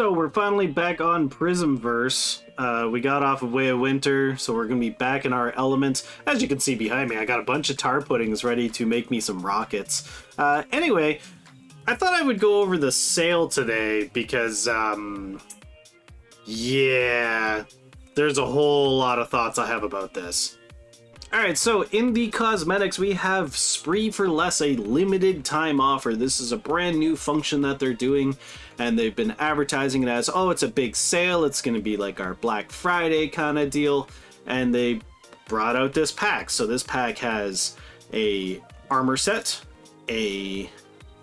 So we're finally back on Prismverse. We got off of Way of Winter, so we're going to be back in our elements. As you can see behind me, I got a bunch of tar puddings ready to make me some rockets. Anyway, I thought I would go over the sale today because, yeah, there's a whole lot of thoughts I have about this. Alright, so in the cosmetics, we have Spree for Less, a limited time offer. This is a brand new function that they're doing, and they've been advertising it as, oh, it's a big sale, it's going to be like our Black Friday kind of deal, and they brought out this pack. So this pack has a armor set, a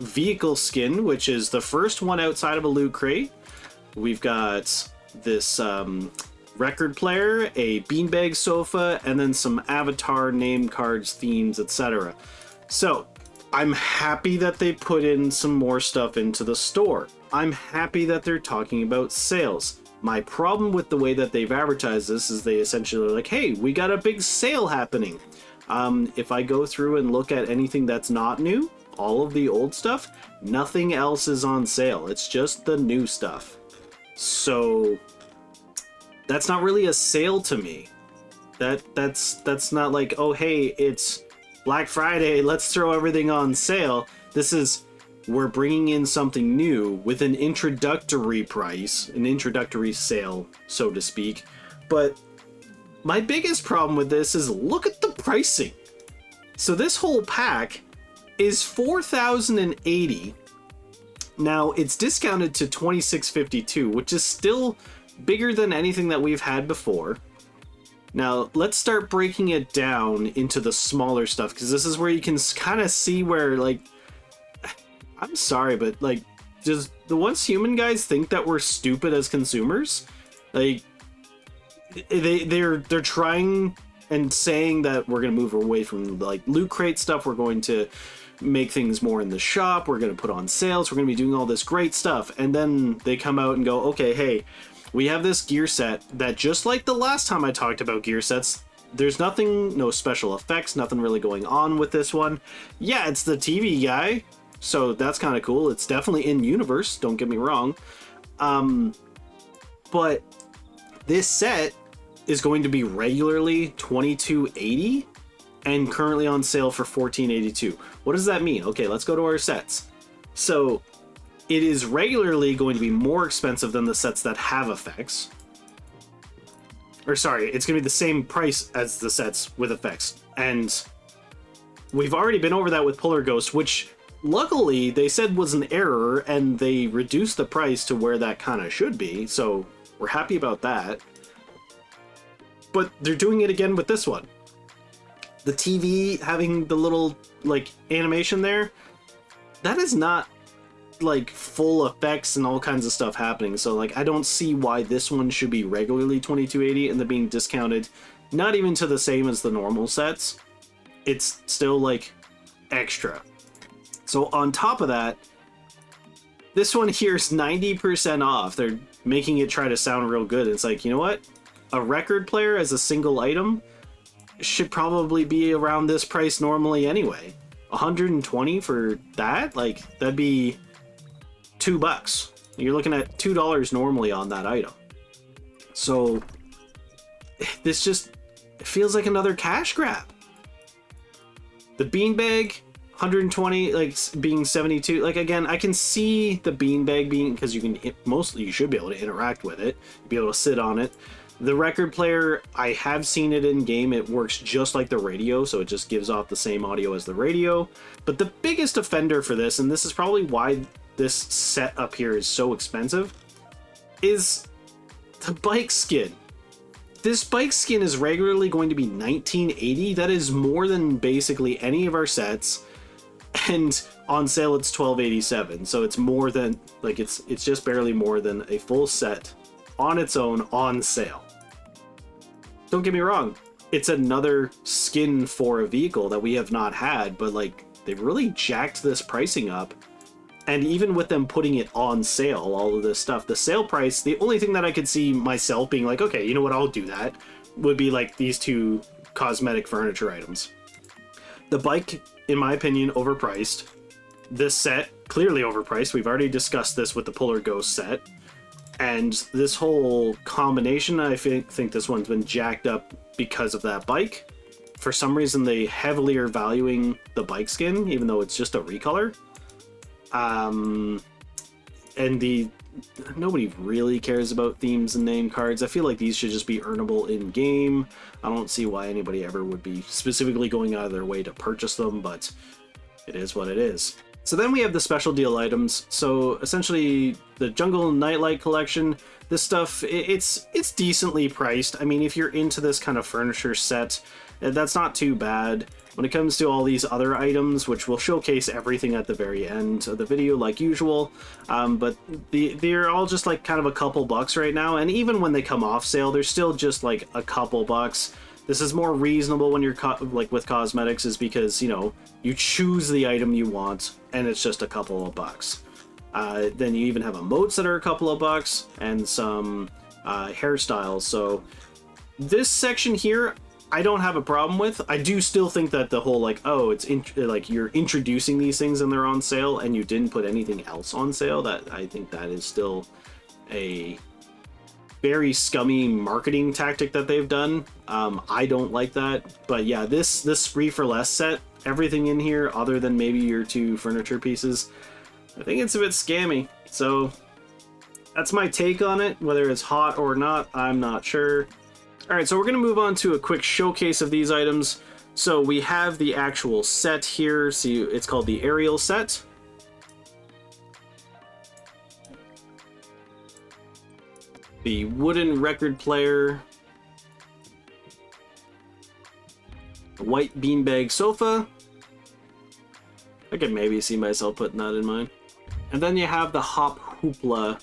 vehicle skin, which is the first one outside of a loot crate. We've got this record player, a beanbag sofa, and then some avatar name cards, themes, etc. So I'm happy that they put in some more stuff into the store. I'm happy that they're talking about sales. My problem with the way that they've advertised this is they essentially are like, hey, we got a big sale happening. If I go through and look at anything that's not new, all of the old stuff, nothing else is on sale. It's just the new stuff. So that's not really a sale to me. That's not like, oh hey, it's Black Friday, let's throw everything on sale. This is, we're bringing in something new with an introductory price, an introductory sale, so to speak. But my biggest problem with this is look at the pricing. So this whole pack is $4,080. Now it's discounted to $2,652, which is still bigger than anything that we've had before. Now let's start breaking it down into the smaller stuff, because this is where you can kind of see where, like, I'm sorry, but like, does the Once Human guys think that we're stupid as consumers? Like, they're trying and saying that we're gonna move away from like loot crate stuff, we're going to make things more in the shop, we're gonna put on sales, we're gonna be doing all this great stuff, and then they come out and go, okay, hey, we have this gear set that, just like the last time I talked about gear sets, there's nothing, no special effects, nothing really going on with this one. Yeah, it's the TV guy, so that's kind of cool. It's definitely in universe, don't get me wrong. But this set is going to be regularly $22.80 and currently on sale for $14.82. What does that mean? Okay, let's go to our sets. So it is regularly going to be more expensive than the sets that have effects. Or sorry, it's going to be the same price as the sets with effects. And we've already been over that with Polar Ghost, which luckily they said was an error, and they reduced the price to where that kind of should be. So we're happy about that. But they're doing it again with this one. The TV having the little like animation there, that is not like full effects and all kinds of stuff happening. So like, I don't see why this one should be regularly $22.80 and then being discounted not even to the same as the normal sets. It's still like extra. So on top of that, this one here is 90% off. They're making it try to sound real good. It's like, you know what, a record player as a single item should probably be around this price normally anyway. 120 for that, like, that'd be $2. You're looking at $2 normally on that item. So this just feels like another cash grab. The beanbag, 120, like being 72. Like, again, I can see the beanbag being, because you can mostly, you should be able to interact with it, be able to sit on it. The record player, I have seen it in game. It works just like the radio, so it just gives off the same audio as the radio. But the biggest offender for this, and this is probably why this set up here is so expensive, is the bike skin. This bike skin is regularly going to be $19.80. That is more than basically any of our sets, and on sale it's $12.87. So it's more than, like, it's just barely more than a full set on its own on sale. Don't get me wrong, it's another skin for a vehicle that we have not had, but like, they've really jacked this pricing up. And even with them putting it on sale, all of this stuff, the sale price, the only thing that I could see myself being like, okay, you know what, I'll do that, would be like these two cosmetic furniture items. The bike, in my opinion, overpriced. This set, clearly overpriced. We've already discussed this with the Polar Ghost set. And this whole combination, I think this one's been jacked up because of that bike. For some reason, they heavily are valuing the bike skin, even though it's just a recolor. And nobody really cares about themes and name cards. I feel like these should just be earnable in game. I don't see why anybody ever would be specifically going out of their way to purchase them, but it is what it is. So then we have the special deal items. So essentially the Jungle Nightlight collection, this stuff, it's decently priced. I mean, if you're into this kind of furniture set, that's not too bad. When it comes to all these other items, which will showcase everything at the very end of the video like usual, but they're all just like kind of a couple bucks right now, and even when they come off sale, they're still just like a couple bucks. This is more reasonable when you're like with cosmetics, is because, you know, you choose the item you want and it's just a couple of bucks. Then you even have emotes that are a couple of bucks and some hairstyles. So this section here, I don't have a problem with. I do still think that the whole like, oh, it's like you're introducing these things and they're on sale and you didn't put anything else on sale, that I think that is still a very scummy marketing tactic that they've done. I don't like that. But yeah, this Spree for Less set, everything in here other than maybe your 2 furniture pieces, I think it's a bit scammy. So that's my take on it. Whether it's hot or not, I'm not sure. Alright, so we're going to move on to a quick showcase of these items. So we have the actual set here. See, it's called the Aerial set. The wooden record player. A white beanbag sofa. I could maybe see myself putting that in mine. And then you have the Hop Hoopla.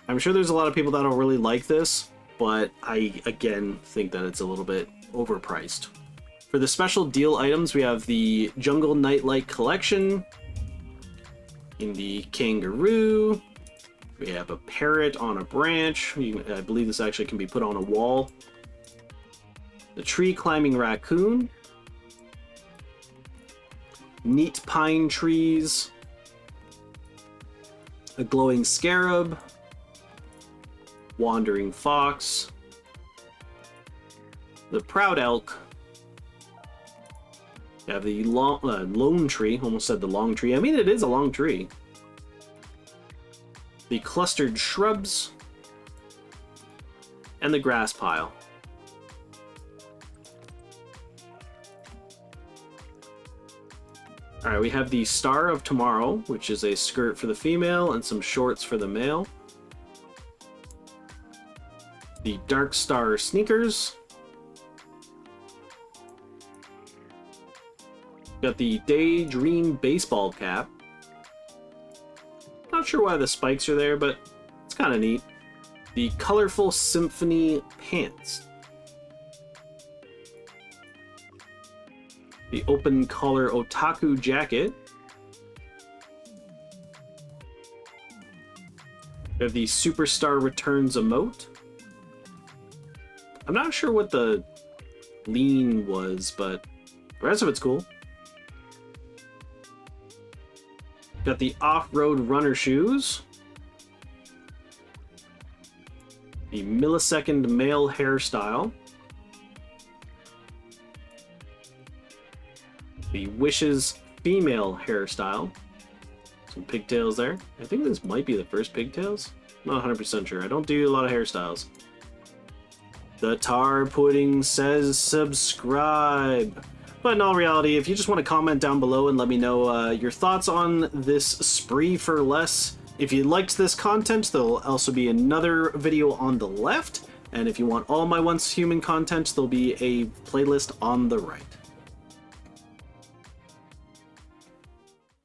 I'm sure there's a lot of people that don't really like this, but I, again, think that it's a little bit overpriced. For the special deal items, we have the Jungle Nightlight collection. In the Kangaroo, we have a Parrot on a branch. I believe this actually can be put on a wall. The Tree Climbing Raccoon. Neat Pine Trees. A Glowing Scarab. Wandering Fox. The Proud Elk. You have the Lone Tree. Almost said the Long Tree. I mean, it is a long tree. The Clustered Shrubs. And the Grass Pile. Alright, we have the Star of Tomorrow, which is a skirt for the female and some shorts for the male. The Darkstar sneakers. Got the Daydream Baseball Cap. Not sure why the spikes are there, but it's kind of neat. The Colorful Symphony Pants. The Open Collar Otaku Jacket. We have the Superstar Returns Emote. I'm not sure what the lean was, but the rest of it's cool. Got the Off-Road Runner Shoes. The Millisecond Male Hairstyle. The Wishes Female Hairstyle. Some pigtails there. I think this might be the first pigtails. I'm not 100% sure. I don't do a lot of hairstyles. The Tar Pudding says subscribe. But in all reality, if you just want to comment down below and let me know your thoughts on this Spree for Less. If you liked this content, there'll also be another video on the left. And if you want all my Once Human content, there'll be a playlist on the right.